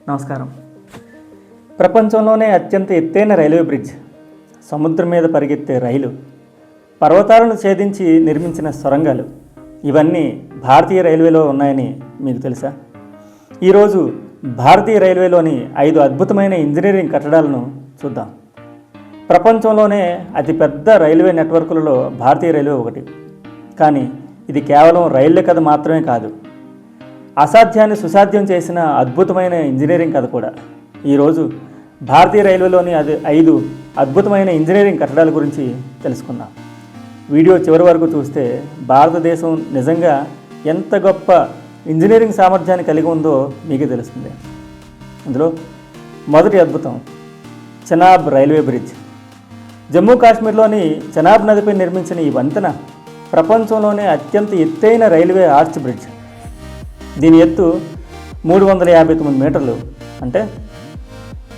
నమస్కారం. ప్రపంచంలోనే అత్యంత ఎత్తైన రైల్వే బ్రిడ్జ్, సముద్రం మీద పరిగెత్తే రైలు, పర్వతాలను ఛేదించి నిర్మించిన సొరంగాలు, ఇవన్నీ భారతీయ రైల్వేలో ఉన్నాయని మీకు తెలుసా? ఈరోజు భారతీయ రైల్వేలోని 5 అద్భుతమైన ఇంజనీరింగ్ కట్టడాలను చూద్దాం. ప్రపంచంలోనే అతిపెద్ద రైల్వే నెట్వర్క్లలో భారతీయ రైల్వే ఒకటి. కానీ ఇది కేవలం రైళ్ల కథ మాత్రమే కాదు, అసాధ్యాన్ని సుసాధ్యం చేసిన అద్భుతమైన ఇంజనీరింగ్ కథ కూడా. ఈరోజు భారతీయ రైల్వేలోని 5 అద్భుతమైన ఇంజనీరింగ్ కట్టడాల గురించి తెలుసుకుందాం. వీడియో చివరి వరకు చూస్తే భారతదేశం నిజంగా ఎంత గొప్ప ఇంజనీరింగ్ సామర్థ్యాన్ని కలిగి ఉందో మీకే తెలుస్తుంది. అందులో మొదటి అద్భుతం చెనాబ్ రైల్వే బ్రిడ్జ్. జమ్మూ కాశ్మీర్లోని చెనాబ్ నదిపై నిర్మించిన ఈ వంతెన ప్రపంచంలోనే అత్యంత ఎత్తైన రైల్వే ఆర్చ్ బ్రిడ్జ్. దీని ఎత్తు 359 మీటర్లు, అంటే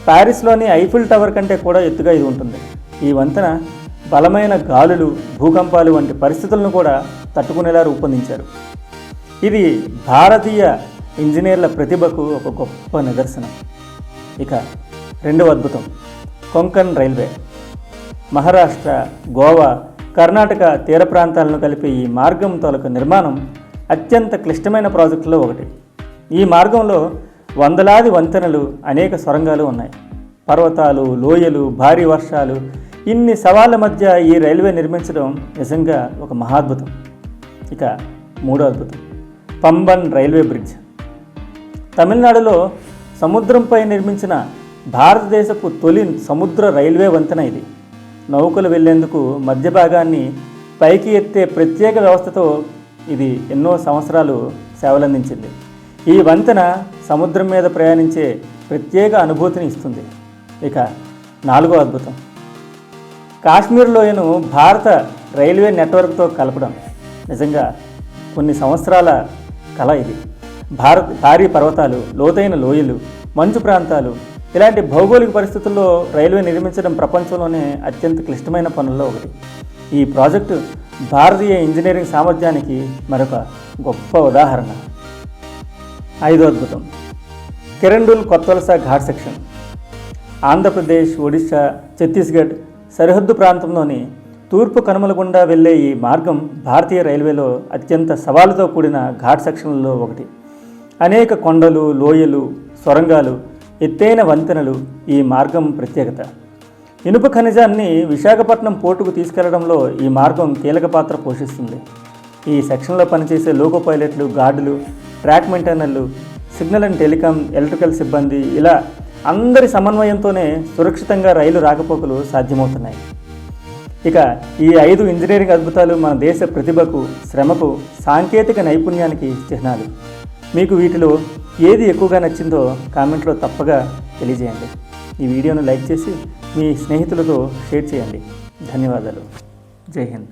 ప్యారిస్లోని ఐఫిల్ టవర్ కంటే కూడా ఎత్తుగా ఇది ఉంటుంది. ఈ వంతెన బలమైన గాలులు, భూకంపాలు వంటి పరిస్థితులను కూడా తట్టుకునేలా రూపొందించారు. ఇది భారతీయ ఇంజనీర్ల ప్రతిభకు ఒక గొప్ప నిదర్శనం. ఇక రెండవ అద్భుతం కొంకణ్ రైల్వే. మహారాష్ట్ర, గోవా, కర్ణాటక తీర ప్రాంతాలను కలిపే ఈ మార్గం తాలూకు నిర్మాణం అత్యంత క్లిష్టమైన ప్రాజెక్టులో ఒకటి. ఈ మార్గంలో వందలాది వంతెనలు, అనేక సొరంగాలు ఉన్నాయి. పర్వతాలు, లోయలు, భారీ వర్షాలు, ఇన్ని సవాళ్ళ మధ్య ఈ రైల్వే నిర్మించడం నిజంగా ఒక మహాద్భుతం. ఇక మూడో అద్భుతం పంబన్ రైల్వే బ్రిడ్జ్. తమిళనాడులో సముద్రంపై నిర్మించిన భారతదేశపు తొలి సముద్ర రైల్వే వంతెన ఇది. నౌకలు వెళ్లేందుకు మధ్య భాగాన్ని పైకి ఎత్తే ప్రత్యేక వ్యవస్థతో ఇది ఎన్నో సంవత్సరాలు సేవలందించింది. ఈ వంతెన సముద్రం మీద ప్రయాణించే ప్రత్యేక అనుభూతిని ఇస్తుంది. ఇక నాలుగో అద్భుతం కాశ్మీర్ లోయను భారత రైల్వే నెట్వర్క్తో కలపడం నిజంగా కొన్ని సంవత్సరాల కళ ఇది. భారీ పర్వతాలు, లోతైన లోయలు, మంచు ప్రాంతాలు, ఇలాంటి భౌగోళిక పరిస్థితుల్లో రైల్వే నిర్మించడం ప్రపంచంలోనే అత్యంత క్లిష్టమైన పనుల్లో ఒకటి. ఈ ప్రాజెక్టు భారతీయ ఇంజనీరింగ్ సామర్థ్యానికి మరొక గొప్ప ఉదాహరణ. ఐదో అద్భుతం కిరండుల్ కొత్వలస ఘాట్ సెక్షన్. ఆంధ్రప్రదేశ్, ఒడిశా, ఛత్తీస్గఢ్ సరిహద్దు ప్రాంతంలోని తూర్పు కనుమల గుండా వెళ్లే ఈ మార్గం భారతీయ రైల్వేలో అత్యంత సవాలుతో కూడిన ఘాట్ సెక్షన్లలో ఒకటి. అనేక కొండలు, లోయలు, సొరంగాలు, ఎత్తైన వంతెనలు ఈ మార్గం ప్రత్యేకత. ఇనుప ఖనిజాన్ని విశాఖపట్నం పోర్టుకు తీసుకెళ్లడంలో ఈ మార్గం కీలక పాత్ర పోషిస్తుంది. ఈ సెక్షన్లో పనిచేసే లోకో పైలట్లు, గార్డులు, ట్రాక్ మెయింటైనర్లు, సిగ్నల్ అండ్ టెలికాం, ఎలక్ట్రికల్ సిబ్బంది, ఇలా అందరి సమన్వయంతోనే సురక్షితంగా రైలు రాకపోకలు సాధ్యమవుతున్నాయి. ఇక ఈ 5 ఇంజనీరింగ్ అద్భుతాలు మన దేశ ప్రతిభకు, శ్రమకు, సాంకేతిక నైపుణ్యానికి చిహ్నాలు. మీకు వీటిలో ఏది ఎక్కువగా నచ్చిందో కామెంట్లో తప్పగా తెలియజేయండి. ఈ వీడియోను లైక్ చేసి మీ స్నేహితులతో షేర్ చేయండి. ధన్యవాదాలు. జై హింద్.